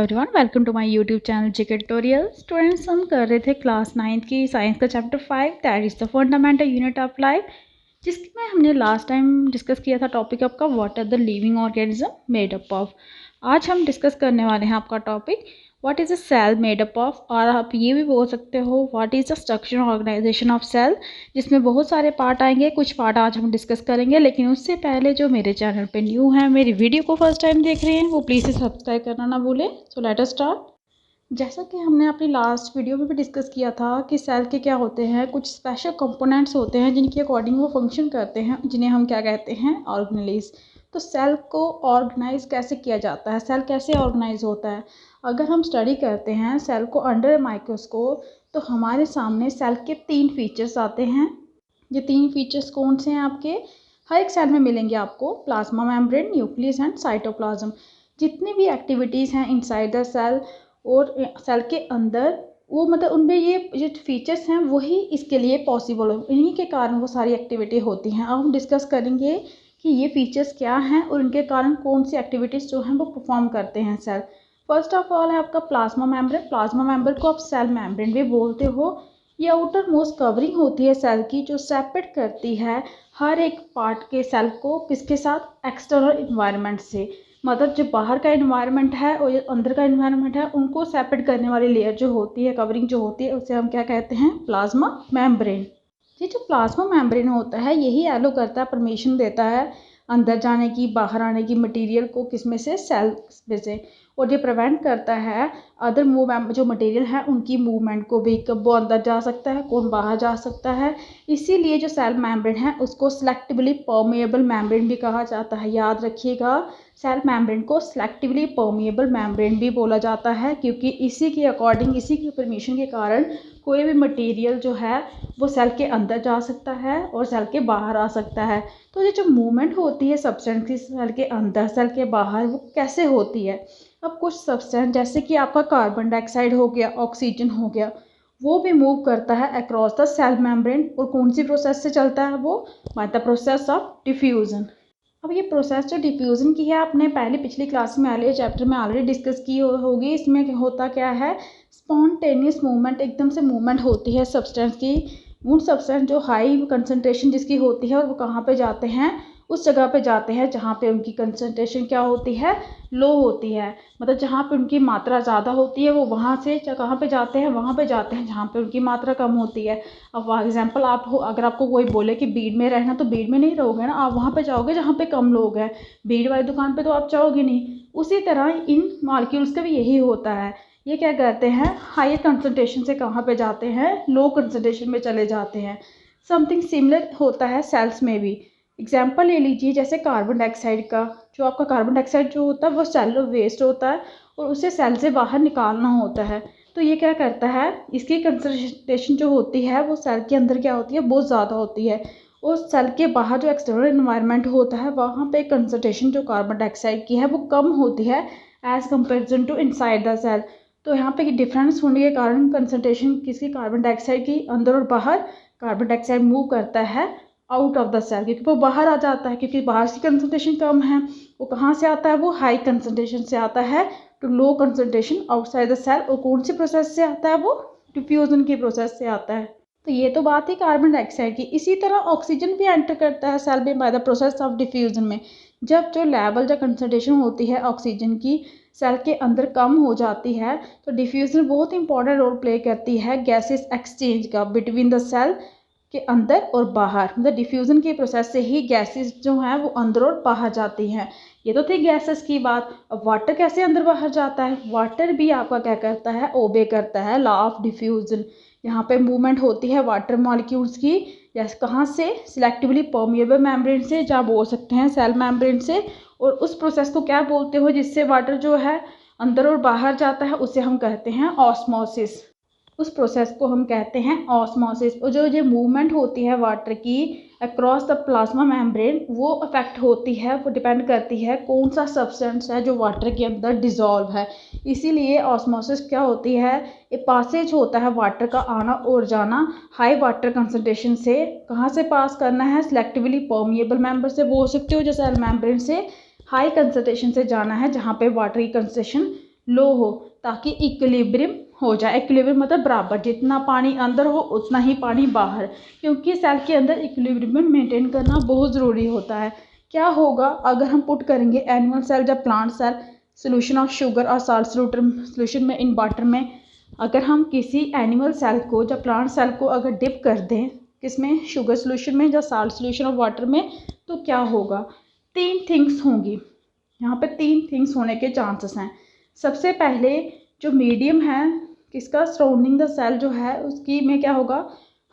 Everyone, welcome to my YouTube channel GK tutorial. Students, हम कर रहे थे क्लास 9 की साइंस का chapter 5 that is the fundamental unit of life, जिसमें हमने लास्ट टाइम डिस्कस किया था टॉपिक आपका what are the living organism made up of. आज हम डिस्कस करने वाले हैं आपका topic what is a cell made up of, और आप ये भी बोल सकते हो what is the structure organisation of cell, जिसमें बहुत सारे पार्ट आएंगे। कुछ पार्ट आज हम डिस्कस करेंगे, लेकिन उससे पहले जो मेरे चैनल पे न्यू है, मेरी वीडियो को फर्स्ट टाइम देख रहे हैं, वो प्लीज़ से सब्सक्राइब करना ना भूलें। So let us start. जैसा कि हमने अपनी लास्ट वीडियो में भी डिस्कस किया था कि सेल के क्या होते हैं, कुछ स्पेशल कंपोनेंट्स होते हैं जिनके अकॉर्डिंग वो फंक्शन करते हैं, जिन्हें हम क्या कहते हैं, ऑर्गेनेलिज। तो सेल को ऑर्गेनाइज कैसे किया जाता है, सेल कैसे ऑर्गेनाइज होता है। अगर हम स्टडी करते हैं सेल को अंडर माइक्रोस्कोप, तो हमारे सामने सेल के 3 फीचर्स आते हैं। ये 3 फीचर्स कौन से हैं आपके हर एक सेल में मिलेंगे आपको, plasma membrane, nucleus and cytoplasm. जितनी भी एक्टिविटीज़ हैं इनसाइड द सेल और सेल के अंदर, वो मतलब उनमें ये जो फीचर्स हैं वही इसके लिए पॉसिबल हो, इन्हीं के कारण वो सारी एक्टिविटी होती हैं। अब हम डिस्कस करेंगे कि ये फीचर्स क्या हैं और उनके कारण कौन सी एक्टिविटीज़ जो हैं वो परफॉर्म करते हैं सेल। फर्स्ट ऑफ ऑल है आपका प्लाज्मा मेम्ब्रेन। प्लाज्मा मेम्ब्रेन को आप सेल मेम्ब्रेन भी बोलते हो। ये आउटर मोस्ट कवरिंग होती है सेल की, जो सेपरेट करती है हर एक पार्ट के सेल को किसके साथ, एक्सटर्नल इन्वायरमेंट से। मतलब जो बाहर का इन्वायरमेंट है और जो अंदर का इन्वायरमेंट है, उनको सेपरेट करने वाली लेयर जो होती है, कवरिंग जो होती है, उसे हम क्या कहते हैं, प्लाज्मा मेम्ब्रेन। ये जो प्लाज्मा मेम्ब्रेन होता है, यही एलो करता है, परमिशन देता है अंदर जाने की, बाहर आने की मटेरियल को, किसमें से, सेल में से। और ये प्रिवेंट करता है अदर मूव जो मटेरियल है उनकी मूवमेंट को भी, कब वो अंदर जा सकता है, कौन बाहर जा सकता है। इसीलिए जो सेल मेम्ब्रेन है उसको सिलेक्टिवली परमेएबल मेम्ब्रेन भी कहा जाता है। याद रखिएगा, सेल मेम्ब्रेन को सिलेक्टिवली परमेएबल मेम्ब्रेन भी बोला जाता है, क्योंकि इसी के अकॉर्डिंग, इसी की परमिशन के कारण कोई भी मटेरियल जो है वो सेल के अंदर जा सकता है और सेल के बाहर आ सकता है। तो ये जो मूवमेंट होती है सब्सटेंस की सेल के अंदर, सेल के बाहर, वो कैसे होती है। अब कुछ सब्सटेंस जैसे कि आपका कार्बन डाइऑक्साइड हो गया, ऑक्सीजन हो गया, वो भी मूव करता है अक्रॉस द सेल मेम्ब्रेन। और कौन सी प्रोसेस से चलता है वो, by the process of diffusion. अब ये प्रोसेस जो डिफ्यूज़न की है, आपने पहले पिछली क्लास में वाले चैप्टर में ऑलरेडी डिस्कस की होगी। इसमें होता क्या है, स्पॉन्टेनियस मूवमेंट, एकदम से मूवमेंट होती है सब्सटेंस की। उन सब्सटेंस जो हाई कंसनट्रेशन जिसकी होती है, और वो कहाँ पे जाते हैं, उस जगह पे जाते हैं जहाँ पे उनकी कंसनट्रेशन क्या होती है, लो होती है। मतलब जहाँ पे उनकी मात्रा ज़्यादा होती है, वो वहाँ से कहाँ पे जाते हैं, वहाँ पे जाते हैं जहाँ पे उनकी मात्रा कम होती है। अब फॉर एग्जांपल आप हो, अगर आपको कोई बोले कि भीड़ में रहना, तो भीड़ में नहीं रहोगे ना, आप वहाँ पे जाओगे जहाँ पे कम लोग हैं। भीड़ वाली दुकान पे तो आप जाओगे नहीं। उसी तरह इन मॉलिक्यूल्स का भी यही होता है। ये क्या करते हैं, हायर कंसनट्रेशन से कहाँ पे जाते हैं, लो कंसनट्रेशन में चले जाते हैं। समथिंग सिमिलर होता है सेल्स में भी। एग्जाम्पल ले लीजिए जैसे कार्बन डाइऑक्साइड का। जो आपका कार्बन डाइऑक्साइड जो होता है वो सेलुलर वेस्ट होता है, और उसे सेल से बाहर निकालना होता है। तो ये क्या करता है, इसकी कंसनट्रेशन जो होती है वो सेल के अंदर क्या होती है, बहुत ज़्यादा होती है। और सेल के बाहर जो एक्सटर्नल इन्वायरमेंट होता है, वहाँ पे कंसनट्रेशन जो कार्बन डाइऑक्साइड की है वो कम होती है as comparison to inside the cell. तो यहाँ पे डिफरेंस होने के कारण कंसनट्रेशन किसकी, कार्बन डाइऑक्साइड की, अंदर और बाहर कार्बन डाइऑक्साइड मूव करता है आउट ऑफ द सेल, क्योंकि वो बाहर आ जाता है, क्योंकि बाहर से कंसनट्रेशन कम है। वो कहाँ से आता है, वो हाई कंसनट्रेशन से आता है to low concentration outside the cell. और कौन सी प्रोसेस से आता है, वो डिफ्यूजन की प्रोसेस से आता है। तो ये तो बात है कार्बन डाइऑक्साइड की। इसी तरह ऑक्सीजन भी एंटर करता है सेल में bye the process of diffusion में। जब जो लेवल या कंसनट्रेशन होती है ऑक्सीजन की सेल के अंदर कम हो जाती है, तो डिफ्यूजन बहुत इंपॉर्टेंट रोल प्ले करती है गैसेस एक्सचेंज का बिटवीन द सेल के अंदर और बाहर। मतलब डिफ्यूज़न के प्रोसेस से ही गैसेस जो हैं वो अंदर और बाहर जाती हैं। ये तो थी गैसेस की बात। अब वाटर कैसे अंदर बाहर जाता है, वाटर भी आपका क्या करता है, ओबे करता है लॉ ऑफ डिफ्यूज़न। यहाँ पे मूवमेंट होती है वाटर मॉलिक्यूल्स की, जैसे कहाँ से, सिलेक्टिवली परमिएबल मेम्ब्रेन से, जहाँ बोल सकते हैं सेल मेम्ब्रेन से। और उस प्रोसेस को क्या बोलते हो, जिससे वाटर जो है अंदर और बाहर जाता है, उसे हम कहते हैं ऑस्मोसिस। उस प्रोसेस को हम कहते हैं ऑस्मोसिस। और जो ये मूवमेंट होती है वाटर की अक्रॉस द प्लाज्मा मेम्ब्रेन, वो अफेक्ट होती है, वो डिपेंड करती है कौन सा सब्सटेंस है जो वाटर के अंदर डिज़ोल्व है। इसीलिए ऑस्मोसिस क्या होती है, एक पासेज होता है वाटर का आना और जाना हाई वाटर कंसनट्रेशन से। कहाँ से पास करना है, सिलेक्टिवली परमिएबल मेम्बर से बोल सकते हो, जो सेल मेम्ब्रेन से हाई कंसनट्रेशन से जाना है जहाँ पे वाटर की कंसनट्रेशन लो हो, ताकि इक्विलिब्रियम हो जाए। इक्विलिब्रियम मतलब बराबर, जितना पानी अंदर हो उतना ही पानी बाहर, क्योंकि सेल के अंदर इक्विलिब्रियम मेंटेन करना बहुत ज़रूरी होता है। क्या होगा अगर हम पुट करेंगे एनिमल सेल या plant cell solution of sugar और साल्ट सोल्यूशन में इन वाटर में, अगर हम किसी एनिमल सेल को या प्लांट सेल को अगर डिप कर दें किसमें, शुगर सोल्यूशन में या साल्ट सोल्यूशन ऑफ वाटर में, तो क्या होगा, 3 थिंग्स होंगी। यहाँ पे 3 थिंग्स होने के चांसेस हैं। सबसे पहले जो मीडियम है किसका, सराउंडिंग द सेल जो है उसकी में क्या होगा,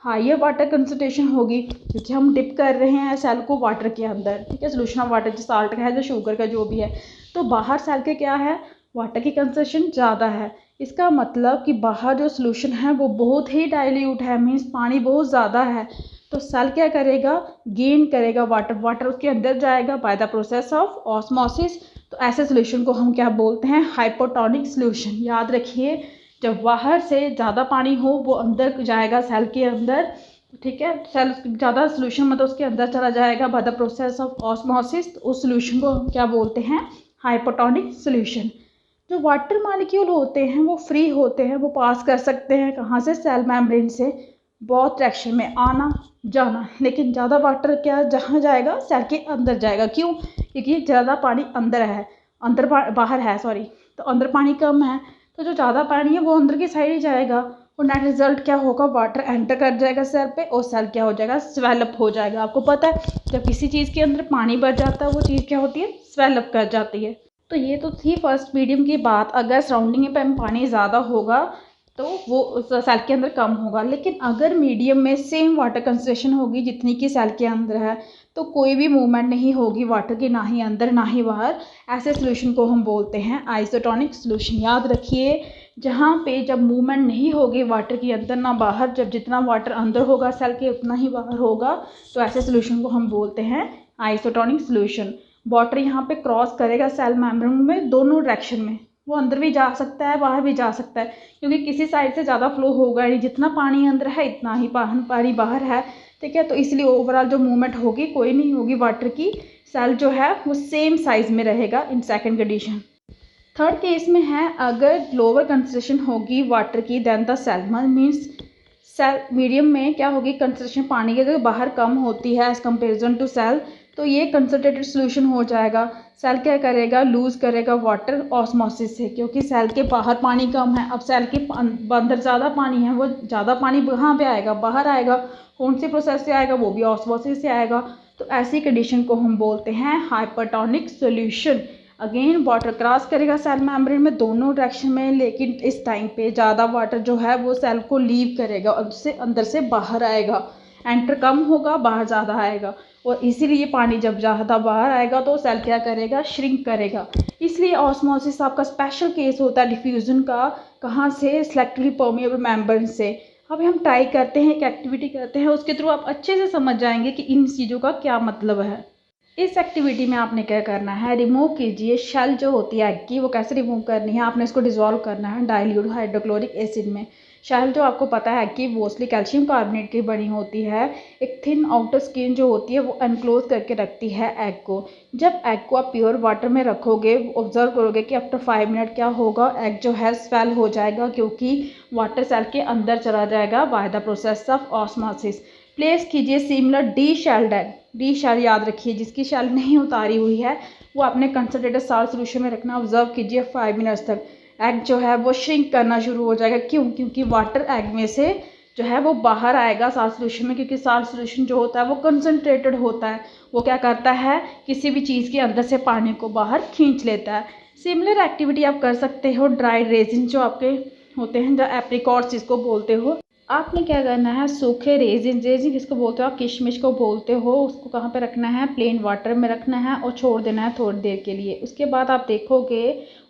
हाइयर वाटर कंसंट्रेशन होगी, क्योंकि हम डिप कर रहे हैं सेल को वाटर के अंदर, ठीक है, सोल्यूशन ऑफ वाटर, जो साल्ट का है जो शुगर का जो भी है। तो बाहर सेल के क्या है, वाटर की कंसंट्रेशन ज़्यादा है। इसका मतलब कि बाहर जो सोल्यूशन है वो बहुत ही डाइल्यूट है, मीन्स पानी बहुत ज़्यादा है। तो सेल क्या करेगा, गेन करेगा वाटर उसके अंदर जाएगा by the process of osmosis. तो ऐसे सोल्यूशन को हम क्या बोलते हैं, हाइपोटोनिक सोल्यूशन। याद रखिए, जब बाहर से ज़्यादा पानी हो वो अंदर जाएगा सेल के अंदर, ठीक है, सेल ज़्यादा सोल्यूशन मतलब उसके अंदर चला जाएगा by the process of osmosis. तो उस सोल्यूशन को हम क्या बोलते हैं, हाइपोटोनिक सोल्यूशन। जो वाटर मॉलिक्यूल होते हैं वो फ्री होते हैं, वो पास कर सकते हैं कहाँ से, सेल मेम्ब्रेन से, बहुत डायरेक्शन में आना जाना, लेकिन ज़्यादा वाटर क्या जहाँ जाएगा, सेल के अंदर जाएगा। क्यों, क्योंकि ज़्यादा पानी अंदर है, बाहर है सॉरी, तो अंदर पानी कम है, तो जो ज़्यादा पानी है वो अंदर की साइड ही जाएगा, और नेट रिजल्ट क्या होगा, वाटर एंटर कर जाएगा सेल पे, और सेल क्या हो जाएगा, स्वेलअप हो जाएगा। आपको पता है जब किसी चीज़ के अंदर पानी बढ़ जाता है वो चीज़ क्या होती है, स्वेलअप कर जाती है। तो ये तो थी फर्स्ट मीडियम की बात। अगर सराउंडिंग में पानी ज़्यादा होगा तो वो सेल के अंदर कम होगा, लेकिन अगर मीडियम में सेम वाटर कंसंट्रेशन होगी जितनी कि सेल के अंदर है, तो कोई भी मूवमेंट नहीं होगी वाटर की, ना ही अंदर ना ही बाहर। ऐसे सोल्यूशन को हम बोलते हैं आइसोटोनिक सोल्यूशन। याद रखिए, जहाँ पे जब मूवमेंट नहीं होगी वाटर की अंदर ना बाहर, जब जितना वाटर अंदर होगा सेल के उतना ही बाहर होगा, तो ऐसे सोल्यूशन को हम बोलते हैं आइसोटोनिक सोल्यूशन। वाटर यहाँ पे क्रॉस करेगा सेल मेम्ब्रेन में दोनों डायरेक्शन में, वो अंदर भी जा सकता है बाहर भी जा सकता है, क्योंकि किसी साइड से ज़्यादा फ्लो होगा नहीं, जितना पानी अंदर है इतना ही पानी बाहर है, ठीक है। तो इसलिए ओवरऑल जो मूवमेंट होगी कोई नहीं होगी वाटर की, सेल जो है वो सेम साइज में रहेगा in second condition. Third case में है, अगर लोअर कंसंट्रेशन होगी वाटर की then the cell, means cell medium में क्या होगी, कंसंट्रेशन पानी की अगर बाहर कम होती है एज कंपेरिजन टू सेल, तो ये कंसनट्रेटेड सोल्यूशन हो जाएगा। सेल क्या करेगा, लूज़ करेगा वाटर ऑस्मोसिस से, क्योंकि सेल के बाहर पानी कम है, अब सेल के अंदर ज़्यादा पानी है, वो ज़्यादा पानी कहाँ पे आएगा, बाहर आएगा। कौन से प्रोसेस से आएगा, वो भी ऑस्मोसिस से आएगा। तो ऐसी कंडीशन को हम बोलते हैं hypertonic solution. Again water cross करेगा सेल मेम्ब्रेन में दोनों डायरेक्शन में, लेकिन इस टाइम पे ज़्यादा वाटर जो है वो सेल को लीव करेगा और उससे अंदर से बाहर आएगा। एंटर कम होगा, बाहर ज़्यादा आएगा, और इसीलिए पानी जब ज़्यादा बाहर आएगा तो सेल क्या करेगा, श्रिंक करेगा। इसलिए ऑस्मोसिस आपका स्पेशल केस होता है डिफ्यूज़न का, कहाँ से, सेलेक्टिवली परमेएबल मेम्ब्रेन से। अब हम ट्राई करते हैं, एक एक्टिविटी करते हैं, उसके थ्रू आप अच्छे से समझ जाएंगे कि इन चीज़ों का क्या मतलब है। इस एक्टिविटी में आपने क्या करना है, रिमूव कीजिए शेल जो होती है एग की। वो कैसे रिमूव करनी है, आपने इसको डिजोल्व करना है डाइल्यूट हाइड्रोक्लोरिक एसिड में। शेल जो आपको पता है एग की मोस्टली कैल्शियम कार्बोनेट की बनी होती है। एक थिन आउटर स्किन जो होती है वो एनक्लोज करके रखती है एग को। जब एग को आप प्योर वाटर में रखोगे, ऑब्जर्व करोगे कि आफ्टर 5 मिनट क्या होगा, एग जो है स्वेल हो जाएगा, क्योंकि वाटर सेल के अंदर चला जाएगा by the process of osmosis. Place कीजिए similar deshelled egg. Deshell याद रखिए, जिसकी शेल नहीं उतारी हुई है वो अपने कंसनट्रेटेड साल्ट सोल्यूशन में रखना। ऑब्जर्व कीजिए 5 मिनट्स तक एग जो है वो श्रिंक करना शुरू हो जाएगा। क्यों, क्योंकि वाटर एग में से जो है वो बाहर आएगा साल्ट सोल्यूशन में, क्योंकि साल्ट सोल्यूशन जो होता है वो कंसनट्रेटेड होता है। वो क्या करता है, किसी भी चीज़ के अंदर से पानी को बाहर खींच लेता है। सिमिलर एक्टिविटी आप कर सकते हो ड्राइड रेजिन जो आपके होते हैं, जो एप्रिकॉट्स जिसको बोलते हो। आपने क्या करना है, सूखे रेजिन, रेजिन किसको बोलते हो आप, किशमिश को बोलते हो, उसको कहाँ पे रखना है, प्लेन वाटर में रखना है और छोड़ देना है थोड़ी देर के लिए। उसके बाद आप देखोगे,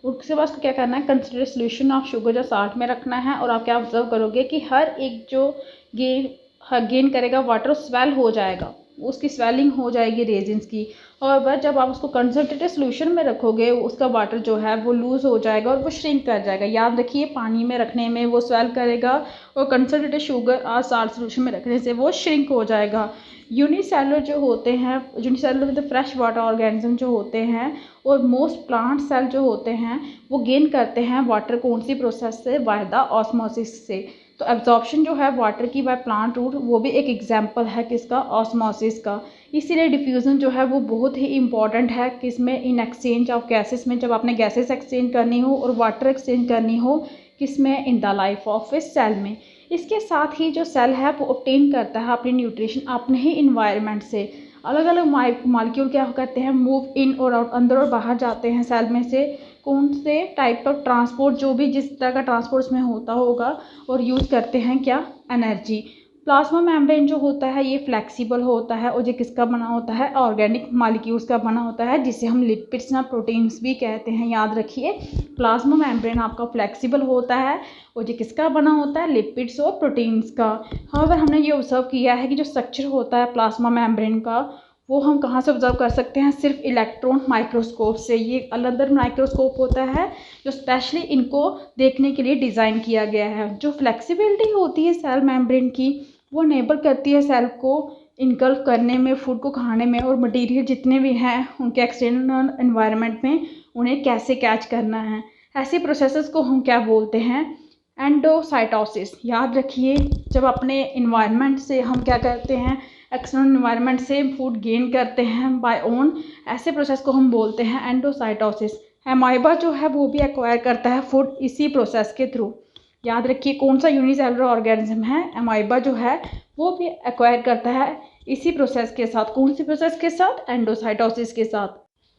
उसके बाद उसको क्या करना है, कंसनट्रेटेड सोल्यूशन ऑफ शुगर या साल्ट में रखना है, और आप क्या ऑब्जर्व करोगे कि हर एक जो गेन करेगा वाटर स्वेल हो जाएगा, उसकी स्वेलिंग हो जाएगी रेजिन्स की। और बस जब आप उसको कंसनट्रेटेड सोल्यूशन में रखोगे, उसका वाटर जो है वो लूज़ हो जाएगा और वो श्रिंक कर जाएगा। याद रखिए, पानी में रखने में वो स्वेल करेगा और कंसनट्रेटेड शुगर और साल्ट सोल्यूशन में रखने से वो श्रिंक हो जाएगा। यूनिसेलुलर जो होते हैं, यूनिसेलुलर मतलब फ्रेश वाटर ऑर्गेनिज्म जो होते हैं, और मोस्ट प्लांट सेल जो होते हैं वो गेन करते हैं वाटर कौन सी प्रोसेस से, बाय द ऑस्मोसिस से। तो एब्जॉर्प्शन जो है वाटर की बाय प्लांट रूट, वो भी एक एग्जांपल है किसका, ऑस्मोसिस का। इसीलिए डिफ्यूज़न जो है वो बहुत ही इंपॉर्टेंट है किसमें, इन एक्सचेंज ऑफ गैसेस में, जब आपने गैसेस एक्सचेंज करनी हो और वाटर एक्सचेंज करनी हो, किसमें, in the life of a cell में। इसके साथ ही जो सेल है वो ऑब्टेन करता है अपनी न्यूट्रिशन अपने ही इन्वायरमेंट से। अलग अलग मॉलिक्यूल क्या करते हैं, मूव इन और आउट, अंदर और बाहर जाते हैं सेल में से, कौन से टाइप ऑफ ट्रांसपोर्ट, जो भी जिस तरह का ट्रांसपोर्ट उसमें होता होगा, और यूज़ करते हैं क्या, एनर्जी। प्लाज्मा मेम्ब्रेन जो होता है ये फ्लेक्सिबल होता है, और ये किसका बना होता है, ऑर्गेनिक मॉलिक्यूल्स का बना होता है, जिसे हम लिपिड्स या प्रोटीन्स भी कहते हैं। याद रखिए, प्लाज्मा मेम्ब्रेन आपका फ्लेक्सिबल होता है, और ये किसका बना होता है, लिपिड्स और प्रोटीन्स का। हाउएवर हमने ये ऑब्जर्व किया है कि जो स्ट्रक्चर होता है प्लाज्मा मेम्ब्रेन का, वो हम कहाँ से ऑब्जर्व कर सकते हैं, सिर्फ इलेक्ट्रॉन माइक्रोस्कोप से। ये अलग माइक्रोस्कोप होता है जो स्पेशली इनको देखने के लिए डिज़ाइन किया गया है। जो फ्लेक्सिबिलिटी होती है सेल मेम्ब्रेन की, वो इनेबल करती है सेल को इनकल्फ करने में, फूड को खाने में, और मटेरियल जितने भी हैं उनके एक्सटर्नल एनवायरनमेंट में उन्हें कैसे कैच करना है। ऐसे प्रोसेसेस को हम क्या बोलते हैं, एंडोसाइटोसिस। याद रखिए, जब अपने इन्वायरमेंट से हम क्या करते हैं, एक्सटर्नल इन्वायरमेंट से फूड गेन करते हैं बाय ओन, ऐसे प्रोसेस को हम बोलते हैं एंडोसाइटोसिस। एमाइबा जो है वो भी एक्वायर करता है फूड इसी प्रोसेस के थ्रू। याद रखिए, कौन सा यूनिसेलुलर ऑर्गेनिज्म है, एमाइबा जो है वो भी एक्वायर करता है इसी प्रोसेस के साथ। कौन सी प्रोसेस के साथ, एंडोसाइटोसिस के साथ।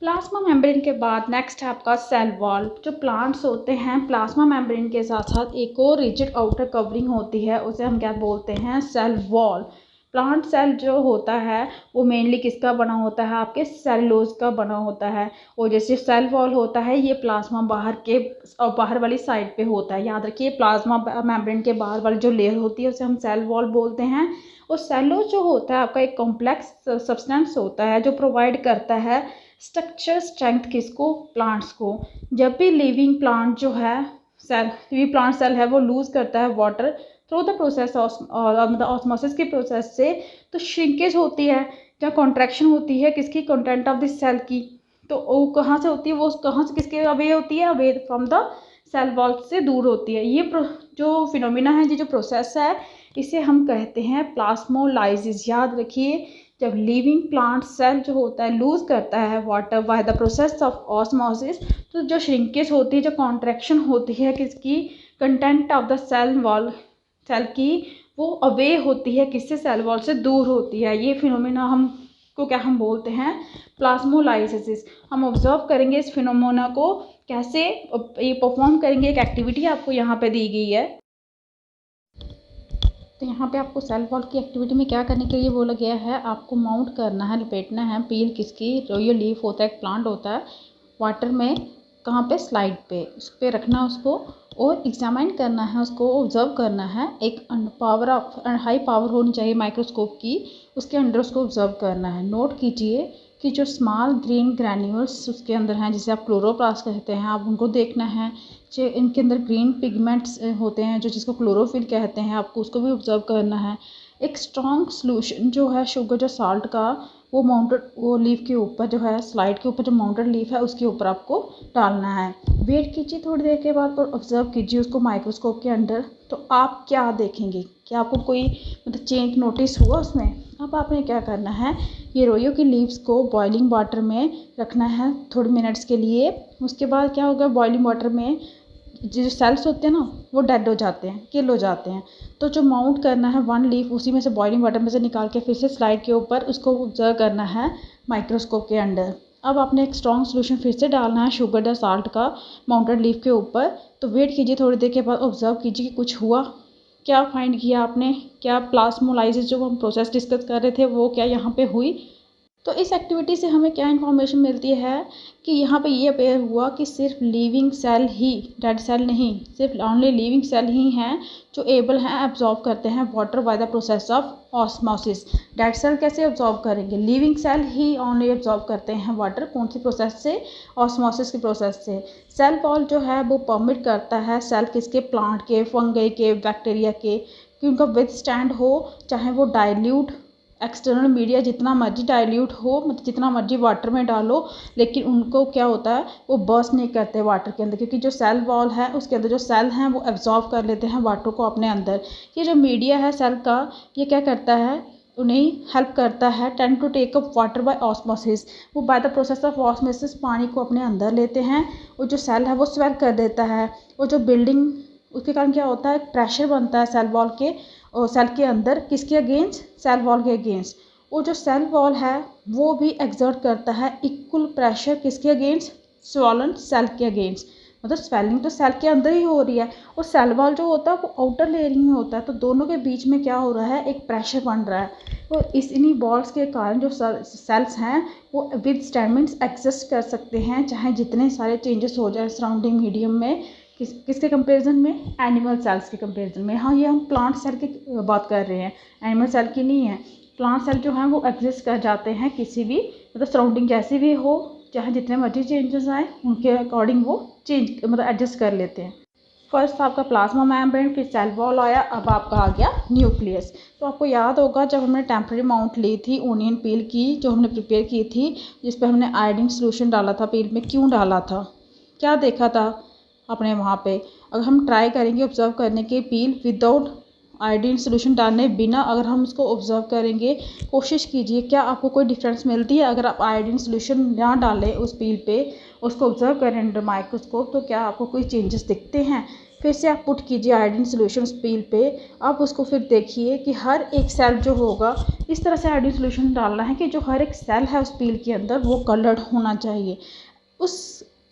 प्लाज्मा मेम्ब्रेन के बाद नेक्स्ट है आपका सेल वॉल। जो प्लांट्स होते हैं, प्लाज्मा मेम्ब्रेन के साथ साथ एक और रिजिड आउटर कवरिंग होती है, उसे हम क्या बोलते हैं, सेल वॉल। प्लांट सेल जो होता है वो मेनली किसका बना होता है, आपके सेलुलोज का बना होता है। और जैसे सेल वॉल होता है ये प्लाज्मा बाहर के और बाहर वाली साइड पे होता है। याद रखिए, प्लाज्मा मेम्ब्रेन के बाहर वाली जो लेयर होती है उसे हम सेल वॉल बोलते हैं। और सेलुलोज जो होता है आपका एक कॉम्प्लेक्स सब्सटेंस होता है जो प्रोवाइड करता है स्ट्रक्चर स्ट्रेंथ किसको, प्लांट्स को। जब भी लिविंग प्लांट जो है लिविंग प्लांट सेल है वो लूज करता है वाटर थ्रू द प्रोसेस मतलब ऑस्मोसिस के प्रोसेस से, तो श्रिंकेज होती है, जहाँ कॉन्ट्रैक्शन होती है किसकी, कंटेंट ऑफ दिस सेल की। तो वो कहाँ से होती है, वो कहाँ से किसके अवे होती है, away from the cell wall से दूर होती है। ये जो फिनोमिना है, ये जो प्रोसेस है, इसे हम कहते हैं प्लाज्मोलाइसिस। याद रखिए, जब लिविंग प्लांट सेल जो होता है लूज करता है water by the process of osmosis, तो जो श्रिंकेज होती है, जो कॉन्ट्रैक्शन होती है किसकी, content of the cell wall cell की, वो अवे होती है किससे, सेल वॉल से दूर होती है। ये फिनोमेना हमको क्या हम बोलते हैं, प्लाज्मोलाइसिस। हम ऑब्जर्व करेंगे इस फिनोमेना को कैसे ये परफॉर्म करेंगे। एक एक्टिविटी आपको यहाँ पे दी गई है। तो यहाँ पे आपको सेल वॉल की एक्टिविटी में क्या करने के लिए बोला गया है, आपको माउंट करना है, लपेटना है पील किसकी, रोयो लीफ होता है, एक प्लांट होता है, वाटर में कहाँ पे, स्लाइड पे, उस पर रखना उसको, और एग्जामिन करना है उसको, ऑब्जर्व करना है। एक पावर ऑफ हाई पावर होनी चाहिए माइक्रोस्कोप की, उसके अंदर उसको ऑब्जर्व करना है। नोट कीजिए कि जो स्मॉल ग्रीन ग्रैन्यूल्स उसके अंदर हैं, जिसे आप क्लोरोप्लास्ट कहते हैं, आप उनको देखना है। जो इनके अंदर ग्रीन पिगमेंट्स होते हैं, जो जिसको क्लोरोफिल कहते हैं, आपको उसको भी ऑब्जर्व करना है। एक स्ट्रॉन्ग सोल्यूशन जो है शुगर जो साल्ट का, वो माउंटेड वो लीफ के ऊपर जो है, स्लाइड के ऊपर जो माउंटेड लीफ है उसके ऊपर आपको डालना है। वेट कीजिए थोड़ी देर के बाद और ऑब्जर्व कीजिए उसको माइक्रोस्कोप के अंडर। तो आप क्या देखेंगे, क्या आपको कोई मतलब चेंज नोटिस हुआ उसमें। अब आपने क्या करना है, ये रोयो की लीव्स को बॉइलिंग वाटर में रखना है थोड़ी मिनट्स के लिए। उसके बाद क्या होगा, बॉइलिंग वाटर में जो सेल्स होते हैं ना वो डेड हो जाते हैं, किल हो जाते हैं। तो जो माउंट करना है वन लीफ, उसी में से बॉइलिंग वाटर में से निकाल के फिर से स्लाइड के ऊपर उसको ऑब्जर्व करना है माइक्रोस्कोप के अंडर। अब आपने एक स्ट्रॉन्ग सोल्यूशन फिर से डालना है शुगर या साल्ट का माउंटेड लीफ के ऊपर। तो वेट कीजिए थोड़ी देर के बाद, ऑब्जर्व कीजिए कि कुछ हुआ, क्या फाइंड किया आपने, क्या प्लाज्मोलाइसिस जो हम प्रोसेस डिस्कस कर रहे थे वो क्या यहाँ पे हुई। तो इस एक्टिविटी से हमें क्या इन्फॉर्मेशन मिलती है कि यहाँ पे ये अपेयर हुआ कि सिर्फ लिविंग सेल ही, डेड सेल नहीं, सिर्फ ओनली लिविंग सेल ही हैं जो एबल हैं एब्जॉर्ब करते हैं water by the process of osmosis. Dead cell कैसे एब्जॉर्ब करेंगे, लिविंग सेल ही ओनली एब्जॉर्ब करते हैं वाटर, कौन सी प्रोसेस से, ऑस्मोसिस की प्रोसेस से। सेल वॉल जो है वो परमिट करता है सेल किसके, प्लांट के, फंगई के, बैक्टीरिया के, कि उनका विद स्टैंड हो, चाहे वो डाइल्यूट एक्सटर्नल मीडिया जितना मर्जी डाइल्यूट हो, मतलब जितना मर्जी वाटर में डालो, लेकिन उनको क्या होता है, वो बर्स्ट नहीं करते वाटर के अंदर, क्योंकि जो सेल वॉल है उसके अंदर जो सेल हैं वो एब्जॉर्ब कर लेते हैं वाटर को अपने अंदर। ये जो मीडिया है सेल का, ये क्या करता है, उन्हें हेल्प करता है tend to take up water by osmosis. वो by the process of osmosis पानी को अपने अंदर लेते हैं, और जो सेल है वो स्वेल कर देता है। और जो बिल्डिंग, उसके कारण क्या होता है, प्रेशर बनता है सेल वॉल के, और सेल के अंदर किसके अगेंस्ट, सेल वॉल के अगेंस्ट। वो जो सेल वॉल है वो भी एक्सर्ट करता है इक्वल प्रेशर किसके अगेंस्ट, स्वॉलन सेल के अगेंस्ट। मतलब स्वेलिंग तो सेल के अंदर ही हो रही है, और सेल वॉल जो होता है वो आउटर लेयरिंग में होता है, तो दोनों के बीच में क्या हो रहा है, एक प्रेशर बन रहा है। तो इन्हीं बॉल्स के कारण जो सेल्स हैं वो विद स्टैंड मीन्स एग्जिस्ट कर सकते हैं, चाहे जितने सारे चेंजेस हो जाए सराउंडिंग मीडियम में। किसके कंपैरिजन में, एनिमल सेल्स के कंपैरिजन में। हाँ, ये हम प्लांट सेल की बात कर रहे हैं, एनिमल सेल की नहीं है। प्लांट सेल जो हैं वो एग्जिस्ट कर जाते हैं किसी भी, मतलब सराउंडिंग जैसी भी हो, चाहे जितने मर्जी चेंजेस आए उनके अकॉर्डिंग वो चेंज मतलब एडजस्ट कर लेते हैं। फर्स्ट आपका प्लाज्मा मेम्ब्रेन, फिर सेल वॉल आया, अब आपका आ गया न्यूक्लियस। तो आपको याद होगा जब हमने टेम्परेरी माउंट ली थी ओनियन पील की, जो हमने प्रिपेयर की थी, जिस पर हमने आयोडीन सोल्यूशन डाला था पील में, क्यों डाला था, क्या देखा था अपने वहाँ पे। अगर हम ट्राई करेंगे ऑब्जर्व करने के पील विदाउट आयोडीन सोल्यूशन डालने बिना, अगर हम उसको ऑब्जर्व करेंगे, कोशिश कीजिए क्या आपको कोई डिफरेंस मिलती है। अगर आप आयोडीन सोल्यूशन ना डालें उस पील पे, उसको ऑब्जर्व करें अंडर माइक्रोस्कोप, तो क्या आपको कोई चेंजेस दिखते हैं। फिर से आप पुट कीजिए आयोडीन सोल्यूशन उस पील पे, आप उसको फिर देखिए कि हर एक सेल जो होगा, इस तरह से आयोडीन सोल्यूशन डालना है कि जो हर एक सेल है उस पील के अंदर वो कलर्ड होना चाहिए। उस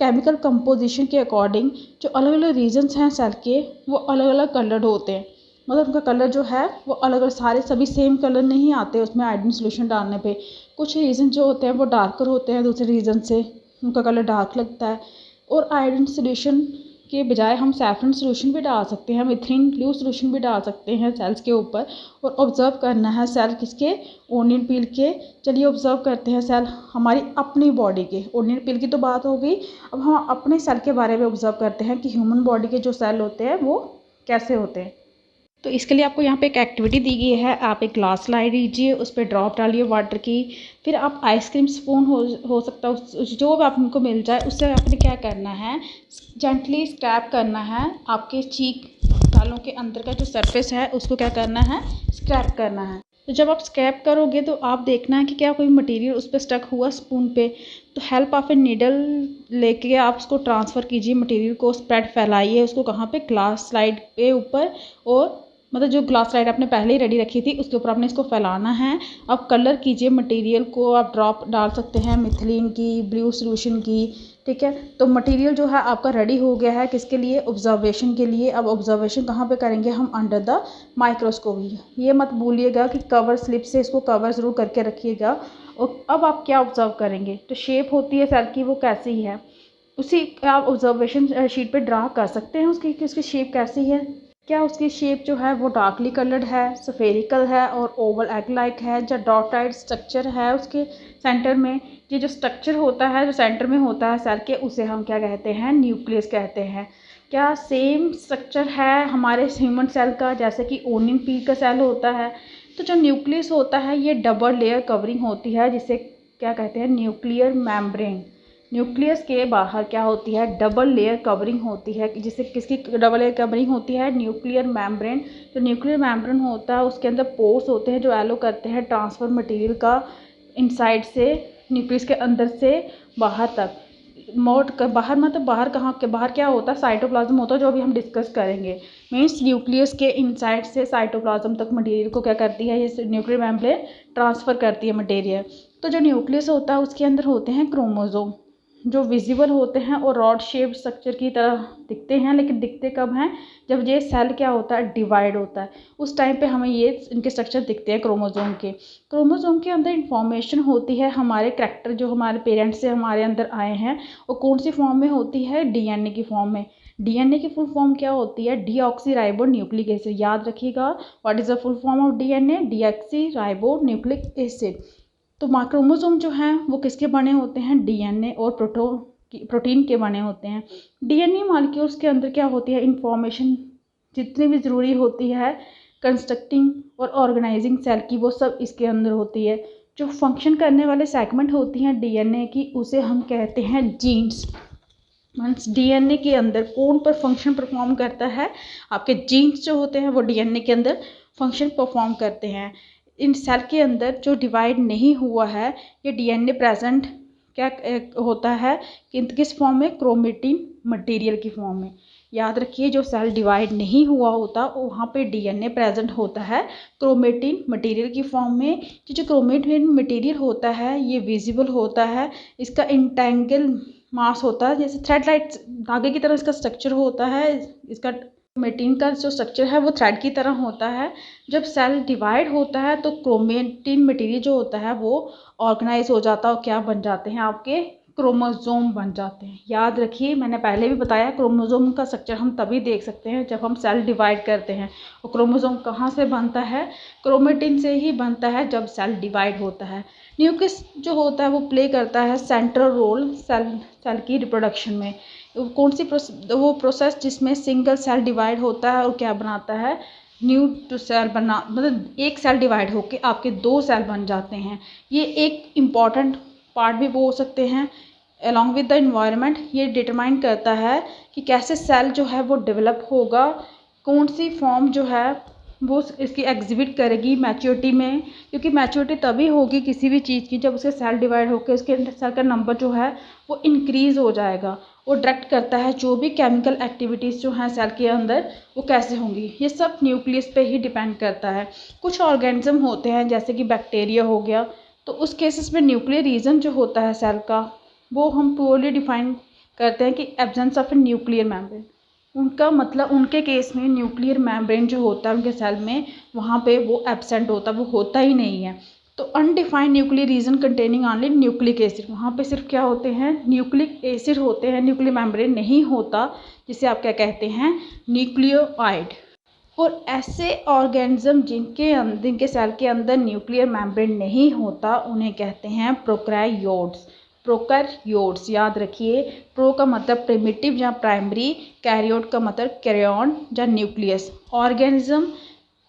केमिकल कंपोजिशन के अकॉर्डिंग जो अलग अलग रीजन्स हैं सेल के, वो अलग अलग कलर्ड होते हैं। मतलब उनका कलर जो है वो अलग अलग, सारे सभी सेम कलर नहीं आते उसमें आयोडीन सोल्यूशन डालने पे। कुछ रीजन जो होते हैं वो डार्कर होते हैं, दूसरे रीजन से उनका कलर डार्क लगता है। और आयोडीन सोल्यूशन के बजाय हम सैफरन सोल्यूशन भी डाल सकते हैं, मिथ्रीन ब्लू सोल्यूशन भी डाल सकते हैं सेल्स के ऊपर, और ऑब्जर्व करना है सेल किसके, ओनियन पील के। चलिए ऑब्जर्व करते हैं सेल हमारी अपनी बॉडी के। ओनियन पील की तो बात हो गई, अब हम अपने सेल के बारे में ऑब्जर्व करते हैं कि ह्यूमन बॉडी के जो सेल होते हैं वो कैसे होते हैं। तो इसके लिए आपको यहाँ पे एक एक्टिविटी दी गई है, आप एक ग्लास लाई लीजिए, उस पर ड्रॉप डालिए वाटर की, फिर आप आइसक्रीम स्पून हो सकता है जो भी आपको मिल जाए, उससे आपने क्या करना है, जेंटली स्क्रैप करना है आपके चीक गालों के अंदर का जो सरफेस है उसको क्या करना है, स्क्रैप करना है। तो जब आप स्क्रैप करोगे तो आप देखना है कि क्या कोई मटेरियल उस पर स्टक हुआ स्पून पे, तो हेल्प ऑफ ए नीडल लेके आप उसको ट्रांसफ़र कीजिए मटेरियल को, स्प्रेड फैलाइए उसको कहाँ पे, ग्लास स्लाइड पे ऊपर, और मतलब जो ग्लास स्लाइड आपने पहले ही रेडी रखी थी उसके ऊपर आपने इसको फैलाना है। अब कलर कीजिए मटेरियल को, आप ड्रॉप डाल सकते हैं मिथिलीन की, ब्लू सोल्यूशन की, ठीक है। तो मटेरियल जो है आपका रेडी हो गया है, किसके लिए, ऑब्जर्वेशन के लिए। अब ऑब्जर्वेशन कहाँ पे करेंगे हम, अंडर द माइक्रोस्कोप। ये मत भूलिएगा कि कवर स्लिप से इसको कवर ज़रूर करके रखिएगा। और अब आप क्या ऑब्जर्व करेंगे, तो शेप होती है सेल की वो कैसी है, उसी आप ऑब्जर्वेशन शीट पे ड्रा कर सकते हैं उसकी कि उसकी शेप कैसी है। क्या उसकी शेप जो है वो डार्कली कलर्ड है, सफेरिकल है और ओवल एग लाइक है, या डॉटाइड स्ट्रक्चर है उसके सेंटर में। ये जो स्ट्रक्चर होता है जो सेंटर में होता है सेल के, उसे हम क्या कहते हैं, न्यूक्लियस कहते हैं। क्या सेम स्ट्रक्चर है हमारे ह्यूमन सेल का, जैसे कि ओनियन पील का सेल होता है। तो जो न्यूक्लियस होता है ये डबल लेयर कवरिंग होती है, जिसे क्या कहते हैं, न्यूक्लियर मेम्ब्रेन। न्यूक्लियस के बाहर क्या होती है, डबल लेयर कवरिंग होती है, जिसे किसकी डबल लेयर कवरिंग होती है, न्यूक्लियर मेम्ब्रेन। तो न्यूक्लियर मेम्ब्रेन होता है उसके अंदर पोर्स होते हैं जो एलो करते हैं ट्रांसफ़र मटेरियल का इनसाइड से न्यूक्लियस के अंदर से बाहर तक। बाहर मतलब बाहर कहाँ के, बाहर क्या होता है, साइटोप्लाज्म होता है, जो अभी हम डिस्कस करेंगे। मीन्स न्यूक्लियस के इनसाइड से साइटोप्लाज्म तक मटेरियल को क्या करती है, ये न्यूक्लियर मेम्ब्रेन ट्रांसफ़र करती है मटेरियल। तो जो न्यूक्लियस होता है उसके अंदर होते हैं क्रोमोसोम, जो विजिबल होते हैं और रॉड शेप स्ट्रक्चर की तरह दिखते हैं, लेकिन दिखते कब हैं, जब ये सेल क्या होता है, डिवाइड होता है, उस टाइम पे हमें ये इनके स्ट्रक्चर दिखते हैं क्रोमोसोम के। क्रोमोसोम के अंदर इंफॉर्मेशन होती है हमारे करैक्टर जो हमारे पेरेंट्स से हमारे अंदर आए हैं, और कौन सी फॉर्म में होती है, डीएनए की फॉर्म में। डीएनए की फुल फॉर्म क्या होती है, डीऑक्सी न्यूक्लिक एसिड। याद रखिएगा, what is the full form of DNA, deoxy nucleic acid. तो क्रोमोसोम जो हैं वो किसके बने होते हैं, डीएनए और प्रोटीन के बने होते हैं। डीएनए मॉलिक्यूल्स के अंदर क्या होती है, इंफॉर्मेशन जितनी भी ज़रूरी होती है कंस्ट्रक्टिंग और ऑर्गेनाइजिंग सेल की, वो सब इसके अंदर होती है। जो फंक्शन करने वाले सेगमेंट होती हैं डीएनए की, उसे हम कहते हैं जीन्स। मीन्स डीएनए के अंदर कौन पर फंक्शन परफॉर्म करता है, आपके जीन्स जो होते हैं वो डीएनए के अंदर फंक्शन परफॉर्म करते हैं। इन सेल के अंदर जो डिवाइड नहीं हुआ है, ये डीएनए प्रेजेंट क्या होता है, किस फॉर्म में, क्रोमेटिन मटेरियल की फॉर्म में। याद रखिए, जो सेल डिवाइड नहीं हुआ होता वहाँ पे डीएनए प्रेजेंट होता है क्रोमेटिन मटेरियल की फॉर्म में। जो क्रोमेटिन मटेरियल होता है ये विजिबल होता है, इसका इंटेंगल मास होता है, जैसे थ्रेड लाइट धागे की तरह इसका स्ट्रक्चर होता है। इसका क्रोमेटिन का जो स्ट्रक्चर है वो थ्रेड की तरह होता है। जब सेल डिवाइड होता है तो क्रोमेटिन मटेरियल जो होता है वो ऑर्गेनाइज हो जाता है और क्या बन जाते हैं, आपके क्रोमोसोम बन जाते हैं। याद रखिए, मैंने पहले भी बताया क्रोमोसोम का स्ट्रक्चर हम तभी देख सकते हैं जब हम सेल डिवाइड करते हैं। और क्रोमोसोम कहाँ से बनता है, क्रोमेटिन से ही बनता है जब सेल डिवाइड होता है। न्यूक्लियस जो होता है वो प्ले करता है सेंट्रल रोल सेल की रिप्रोडक्शन में। कौन सी वो प्रोसेस जिसमें सिंगल सेल डिवाइड होता है और क्या बनाता है, न्यू टू सेल बना, मतलब एक सेल डिवाइड होके आपके 2 सेल बन जाते हैं। ये एक इम्पॉर्टेंट पार्ट भी वो हो सकते हैं। अलॉन्ग विद द इन्वायरमेंट ये डिटरमाइन करता है कि कैसे सेल जो है वो डेवलप होगा, कौन सी फॉर्म जो है वो इसकी एग्जिबिट करेगी मैच्योरिटी में। क्योंकि मैच्योरिटी तभी होगी किसी भी चीज़ की जब उसके सेल डिवाइड होकर उसके सेल का नंबर जो है वो इंक्रीज़ हो जाएगा। वो डायरेक्ट करता है जो भी केमिकल एक्टिविटीज़ जो हैं सेल के अंदर वो कैसे होंगी। ये सब न्यूक्लियस पे ही डिपेंड करता है। कुछ ऑर्गेनिज्म होते हैं जैसे कि बैक्टीरिया हो गया, तो उस केसेस में न्यूक्लियर रीजन जो होता है सेल का वो हम प्योरली डिफाइन करते हैं कि absence of a nuclear membrane. उनका मतलब उनके केस में न्यूक्लियर मेम्ब्रेन जो होता है उनके सेल में, वहाँ पे वो एब्सेंट होता है, वो होता ही नहीं है। तो undefined nuclear region containing only nucleic acid, वहाँ पे सिर्फ क्या होते हैं, न्यूक्लिक एसिड होते हैं, न्यूक्लियर मेम्ब्रेन नहीं होता, जिसे आप क्या कहते हैं, न्यूक्लियोइड। और ऐसे ऑर्गेनिज्म जिनके सेल के अंदर न्यूक्लियर मेम्ब्रेन नहीं होता उन्हें कहते हैं प्रोकैरियोट्स। प्रोकैरियोट्स याद रखिए, प्रो का मतलब प्रिमिटिव या प्राइमरी, कैरियोट का मतलब कैरियन या न्यूक्लियस। ऑर्गेनिज्म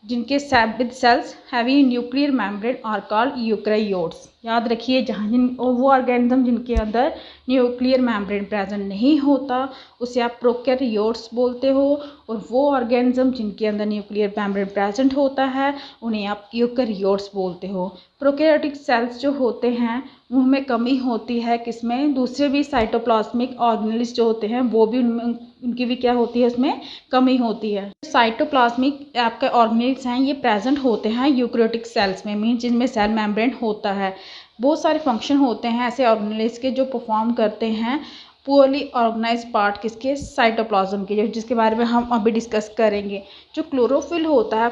जिनके with cells heavy nuclear membrane are called eukaryotes. याद रखिए, और वो ऑर्गेनिज्म जिनके अंदर न्यूक्लियर मेम्ब्रेन प्रेजेंट नहीं होता उसे आप प्रोकैरियोट्स बोलते हो। और वो ऑर्गेनिज्म जिनके अंदर न्यूक्लियर मेम्ब्रेन प्रेजेंट होता है उन्हें आप यूकैरियोट्स बोलते हो। प्रोकैरियोटिक सेल्स जो होते हैं उनमें कमी होती है, किसमें, दूसरे भी साइटोप्लाज्मिक ऑर्गेनेल्स जो होते हैं वो भी उनकी भी क्या होती है, इसमें कमी होती है। साइटोप्लाज्मिक आपके ऑर्गेनेल्स हैं ये प्रेजेंट होते हैं यूकैरियोटिक सेल्स में, मीन जिनमें सेल मेम्ब्रेन होता है। बहुत सारे फंक्शन होते हैं ऐसे ऑर्गेनेल्स के जो परफॉर्म करते हैं पुअरली ऑर्गेनाइज पार्ट किसके, साइटोप्लाज्म के, जिसके बारे में हम अभी डिस्कस करेंगे। जो क्लोरोफिल होता है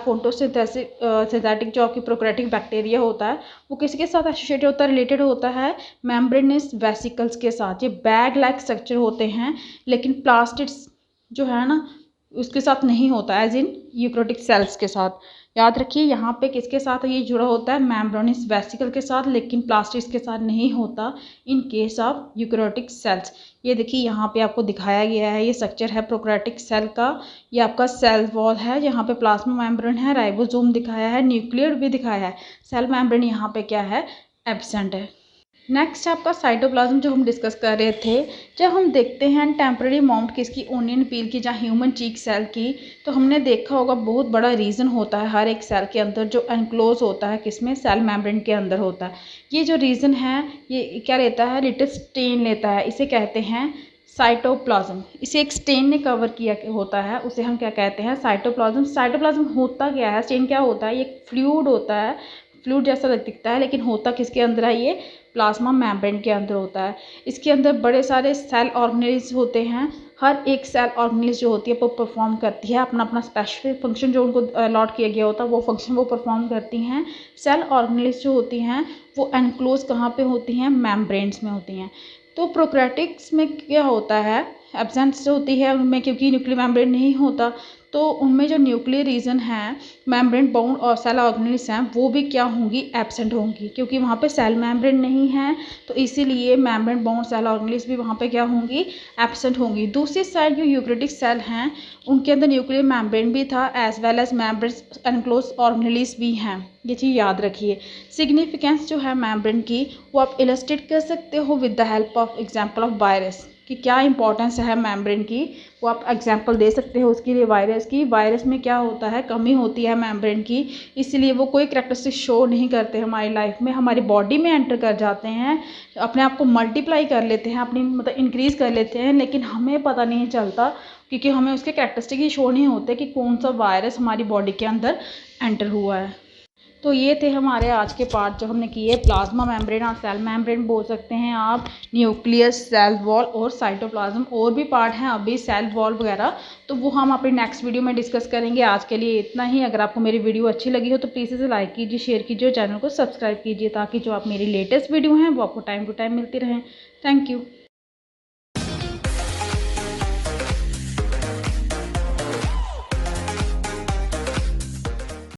सिंथेटिक जो आपकी प्रोकैरियोटिक बैक्टीरिया होता है वो किसके साथ एसोसिएटेड होता है, रिलेटेड होता है मेम्ब्रेनस वेसिकल्स के साथ। ये बैग लाइक स्ट्रक्चर होते हैं, लेकिन प्लास्टिड्स जो है ना उसके साथ नहीं होता, एज इन यूकैरियोटिक सेल्स के साथ। याद रखिए, यहाँ पे किसके साथ ये जुड़ा होता है, मेम्ब्रेनस वेसिकल के साथ, लेकिन प्लास्टिड्स के साथ नहीं होता in case of eukaryotic cells. ये देखिए यहाँ पे आपको दिखाया गया है, ये स्ट्रक्चर है प्रोकैरियोटिक सेल का। ये आपका सेल वॉल है, यहाँ पे प्लाज्मा मेम्ब्रेन है, राइबोसोम दिखाया है, न्यूक्लियर भी दिखाया है। सेल मेम्ब्रेन यहाँ पे क्या है, एब्सेंट है। नेक्स्ट आपका साइटोप्लाज्म जो हम डिस्कस कर रहे थे। जब हम देखते हैं टेम्पररी माउंट किसकी, ओनियन पील की या ह्यूमन चीक सेल की, तो हमने देखा होगा बहुत बड़ा रीजन होता है हर एक सेल के अंदर जो एनक्लोज होता है, किसमें, सेल मेम्ब्रेन के अंदर होता है। ये जो रीजन है ये क्या लेता है, लिटिल स्टेन लेता है, इसे कहते हैं साइटोप्लाज्म। इसे एक स्टेन ने कवर किया होता है, उसे हम क्या कहते हैं, साइटोप्लाज्म। साइटोप्लाज्म होता क्या है, स्टेन क्या होता है, ये एक फ्लूइड होता है, फ्लूइड जैसा दिखता है, लेकिन होता किसके अंदर है, ये प्लाज्मा मेम्ब्रेन के अंदर होता है। इसके अंदर बड़े सारे सेल ऑर्गेनेल्स होते हैं। हर एक सेल ऑर्गेनेल्स जो होती है वो परफॉर्म करती है अपना अपना स्पेसिफिक फंक्शन, जो उनको अलॉट किया गया होता है वो फंक्शन वो परफॉर्म करती हैं। सेल ऑर्गेनेल्स जो होती हैं वो एनक्लोज कहाँ पे होती हैं, मेम्ब्रेन्स में होती हैं। तो प्रोकैरियोटिक्स में क्या होता है, एब्सेंस होती है उनमें, क्योंकि न्यूक्लियर मेम्ब्रेन नहीं होता, तो उनमें जो न्यूक्लियर रीजन है मेम्ब्रेन बाउंड और सेल ऑर्गेनेल्स हैं वो भी क्या होंगी, एब्सेंट होंगी, क्योंकि वहाँ पे सेल मेम्ब्रेन नहीं है, तो इसीलिए मेम्ब्रेन बाउंड सेल ऑर्गेनेल्स भी वहाँ पे क्या होंगी, एब्सेंट होंगी। दूसरी साइड जो यूकेरियोटिक सेल हैं उनके अंदर न्यूक्लियर मेम्ब्रेन भी था as well as membrane enclose organelles भी हैं, ये चीज़ याद रखिए। सिग्निफिकेंस जो है मेम्ब्रेन की वो आप इलस्ट्रेट कर सकते हो with the help of example of virus, कि क्या इंपॉर्टेंस है मेम्ब्रेन की, वो आप एग्जांपल दे सकते हो उसके लिए वायरस की। वायरस में क्या होता है, कमी होती है मेम्ब्रेन की, इसलिए वो कोई करैक्टरिस्टिक शो नहीं करते हमारी लाइफ में, हमारी बॉडी में एंटर कर जाते हैं, अपने आप को मल्टीप्लाई कर लेते हैं, अपनी मतलब इंक्रीज़ कर लेते हैं, लेकिन हमें पता नहीं चलता, क्योंकि हमें उसके करैक्टरिस्टिक ही शो नहीं होते कि कौन सा वायरस हमारी बॉडी के अंदर एंटर हुआ है। तो ये थे हमारे आज के पार्ट जो हमने किए, प्लाज्मा मेम्ब्रेन और सेल मेम्ब्रेन बोल सकते हैं आप, न्यूक्लियस, सेल वॉल और साइटोप्लाज्म। और भी पार्ट हैं अभी सेल वॉल वगैरह, तो वो हम अपनी नेक्स्ट वीडियो में डिस्कस करेंगे। आज के लिए इतना ही। अगर आपको मेरी वीडियो अच्छी लगी हो तो प्लीज़ इसे लाइक कीजिए, शेयर कीजिए और चैनल को सब्सक्राइब कीजिए, ताकि जो आप मेरी लेटेस्ट वीडियो हैं वो आपको टाइम टू टाइम मिलती रहें। Thank you.